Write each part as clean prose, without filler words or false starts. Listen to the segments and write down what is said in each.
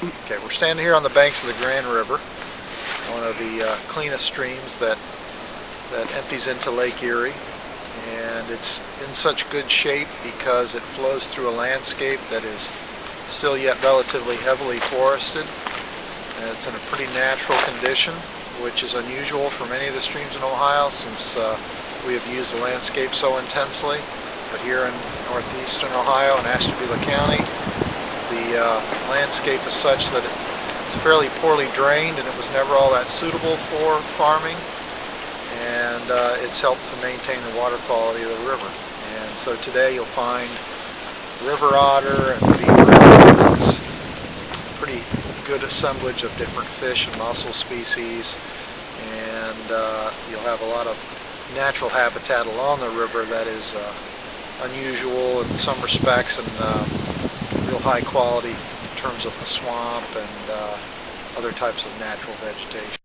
Okay, we're standing here on the banks of the Grand River, one of the cleanest streams that empties into Lake Erie, and it's in such good shape because it flows through a landscape that is still yet relatively heavily forested, and it's in a pretty natural condition, which is unusual for many of the streams in Ohio since we have used the landscape so intensely. But here in northeastern Ohio in Ashtabula County, the landscape is such that it's fairly poorly drained and it was never all that suitable for farming, and it's helped to maintain the water quality of the river. And so today you'll find river otter and beaver. It's a pretty good assemblage of different fish and mussel species, and you'll have a lot of natural habitat along the river that is unusual in some respects and real high quality in terms of the swamp and other types of natural vegetation.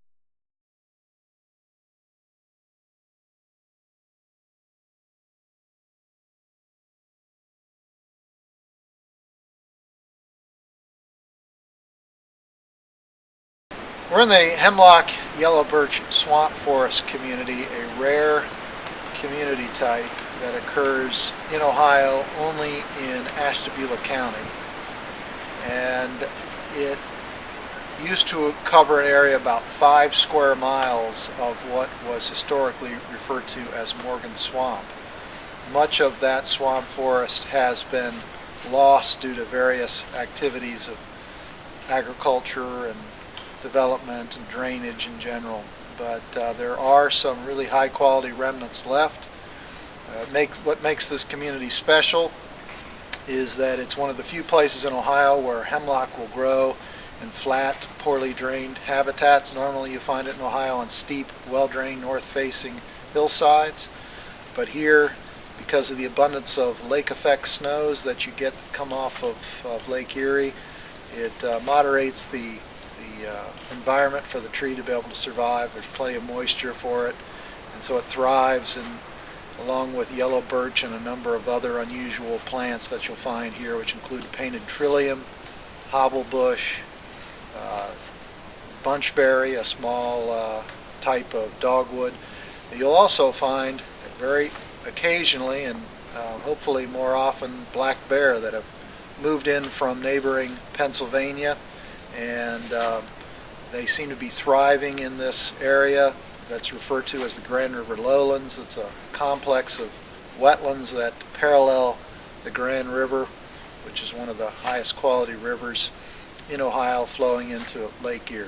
We're in the hemlock yellow birch swamp forest community, a rare community type that occurs in Ohio only in Ashtabula County, and it used to cover an area about 5 square miles of what was historically referred to as Morgan Swamp. Much of that swamp forest has been lost due to various activities of agriculture and development and drainage in general, but there are some really high quality remnants left. What makes this community special is that it's one of the few places in Ohio where hemlock will grow in flat, poorly drained habitats. Normally you find it in Ohio on steep, well-drained, north-facing hillsides, but here, because of the abundance of lake effect snows that you get that come off of Lake Erie, it moderates the environment for the tree to be able to survive. There's plenty of moisture for it, and so it thrives, and along with yellow birch and a number of other unusual plants that you'll find here, which include painted trillium, hobblebush, bunchberry, a small type of dogwood. You'll also find very occasionally, and hopefully more often, black bear that have moved in from neighboring Pennsylvania, and they seem to be thriving in this area that's referred to as the Grand River Lowlands. It's a complex of wetlands that parallel the Grand River, which is one of the highest quality rivers in Ohio flowing into Lake Erie.